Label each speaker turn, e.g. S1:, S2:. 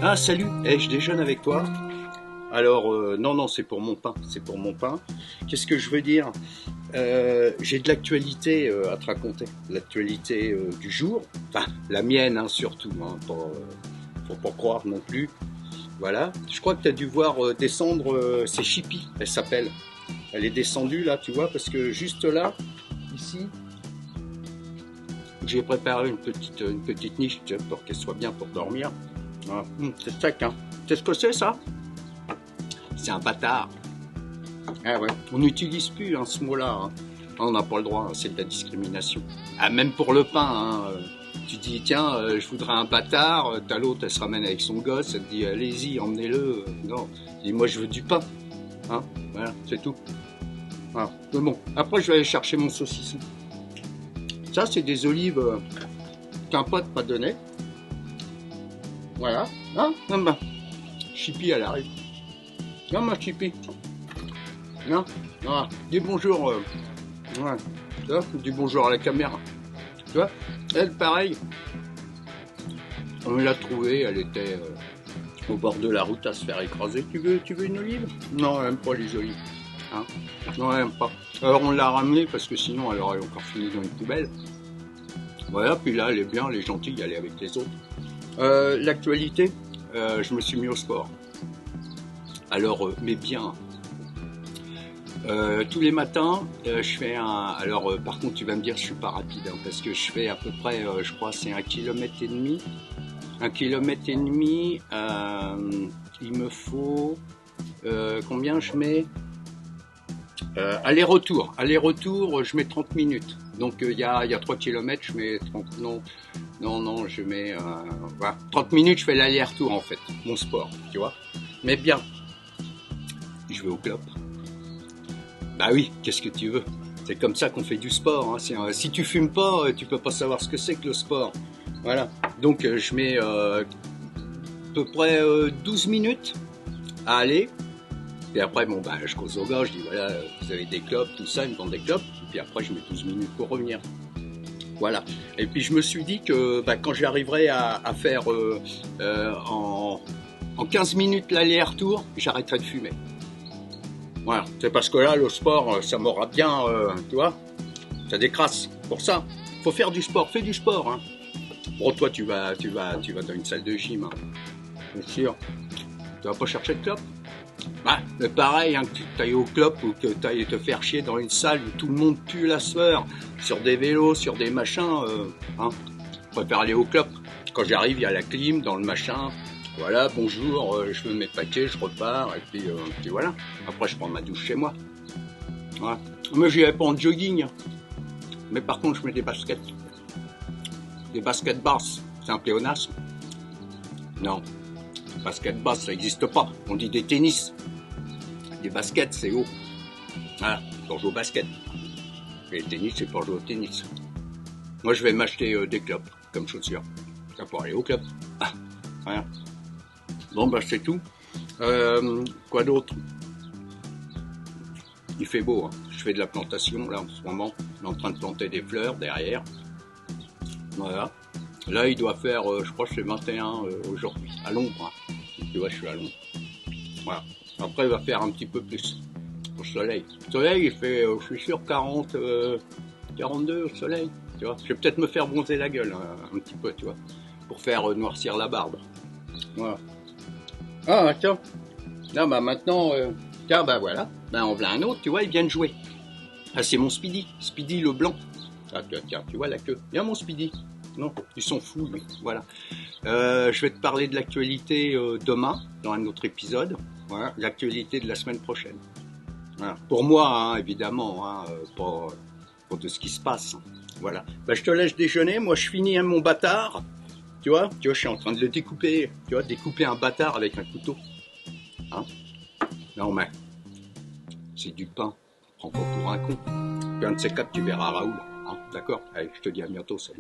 S1: Ah salut, je déjeune avec toi. Alors non, c'est pour mon pain, c'est pour mon pain. Qu'est-ce que je veux dire? J'ai de l'actualité à te raconter, l'actualité du jour, enfin la mienne hein, surtout, hein, faut pas croire non plus. Voilà, je crois que tu as dû voir descendre, c'est Chippy, elle s'appelle. Elle est descendue là, tu vois, parce que juste là, ici, j'ai préparé une petite niche pour qu'elle soit bien pour dormir. Voilà. C'est sec, hein. C'est ce que c'est ça? C'est un bâtard. Ah ouais. On n'utilise plus hein, ce mot-là. Hein. On n'a pas le droit, hein, c'est de la discrimination. Ah, même pour le pain, hein, tu dis tiens, je voudrais un bâtard, t'as l'autre, elle se ramène avec son gosse, elle te dit allez-y, emmenez-le. Non, je dis moi je veux du pain. Hein, voilà, c'est tout. Voilà. Mais bon, après je vais aller chercher mon saucisson. Ça, c'est des olives qu'un pote m'a donné. Voilà. Hein, ben, Chippy, elle arrive. Non, ma Chippy. Non, voilà. Dis bonjour. Ouais. Tu vois, dis bonjour à la caméra. Tu vois, elle, pareil. On l'a trouvée, elle était au bord de la route à se faire écraser. Tu veux une olive? Non, elle aime pas les olives. Hein, non, elle aime pas. Alors on l'a ramenée parce que sinon elle aurait encore fini dans une poubelle. Voilà, puis là elle est bien, elle est gentille, elle est avec les autres. L'actualité, je me suis mis au sport. Alors, mais bien. Tous les matins, je fais un. Alors, par contre, tu vas me dire, je suis pas rapide, hein, parce que je fais à peu près, je crois, c'est 1,5 km. 1,5 km, il me faut. Combien je mets? Aller-retour. Aller-retour, je mets 30 minutes. Donc, il y a 3 km, je mets 30. Non, je mets. Voilà. 30 minutes, je fais l'aller-retour, en fait, mon sport, tu vois. Mais bien. Je vais au club. Bah oui, qu'est-ce que tu veux? C'est comme ça qu'on fait du sport. Hein. Si tu fumes pas, tu peux pas savoir ce que c'est que le sport. Voilà. Donc je mets à peu près 12 minutes à aller. Et après, bon, bah, je cause au gars, je dis voilà, vous avez des clopes, tout ça, ils me vendent des clopes. Et puis après, je mets 12 minutes pour revenir. Voilà. Et puis je me suis dit que bah, quand j'arriverai à faire en 15 minutes l'aller-retour, j'arrêterai de fumer. Voilà, c'est parce que là, le sport, ça m'aura bien, tu vois, ça décrasse. Pour ça, faut faire du sport, fais du sport. Hein. Bon, toi, tu vas dans une salle de gym, hein. Bien sûr. Tu vas pas chercher de clope. Bah, mais pareil, hein, que tu ailles au club ou que tu ailles te faire chier dans une salle où tout le monde pue la sueur, sur des vélos, sur des machins, hein. Je préfère aller au club. Quand j'arrive, il y a la clim dans le machin. Voilà, bonjour, je veux mes paquets, je repars, et puis voilà. Après, je prends ma douche chez moi. Voilà. Moi, j'y vais pas en jogging. Mais par contre, je mets des baskets. Des baskets basses. C'est un pléonasme. Non. Basket basse, ça n'existe pas. On dit des tennis. Des baskets, c'est haut. Voilà, pour jouer au basket. Et le tennis, c'est pour jouer au tennis. Moi, je vais m'acheter des clopes comme chaussures. Ça pour aller au club. Ah, voilà. Bon, bah, c'est tout. Quoi d'autre? Il fait beau, hein. Je fais de la plantation, là, en ce moment. Je suis en train de planter des fleurs derrière. Voilà. Là, il doit faire, je crois que c'est 21 aujourd'hui, à l'ombre. Hein. Tu vois, je suis à l'ombre. Voilà. Après, il va faire un petit peu plus au soleil. Le soleil, il fait, je suis sûr, 42 au soleil. Tu vois, je vais peut-être me faire bronzer la gueule un petit peu, tu vois, pour faire noircir la barbe. Voilà. Ah, tiens. Là, bah, maintenant, tiens, bah, voilà. Ben, on voit un autre, tu vois, il vient de jouer. Ah, c'est mon Speedy. Speedy le blanc. Ah, tiens, tu vois la queue. Viens, mon Speedy. Non, ils sont fous, lui. Voilà. Je vais te parler de l'actualité demain, dans un autre épisode. Voilà, l'actualité de la semaine prochaine. Voilà. Pour moi, hein, évidemment, hein, pour tout ce qui se passe. Voilà. Bah, je te laisse déjeuner. Moi, je finis mon bâtard. Tu vois, je suis en train de le découper. Tu vois, découper un bâtard avec un couteau. Hein? Non, mais c'est du pain. Prends pas pour un con. Puis un de ces quatre, tu verras Raoul. Hein? D'accord? Allez, je te dis à bientôt. Salut.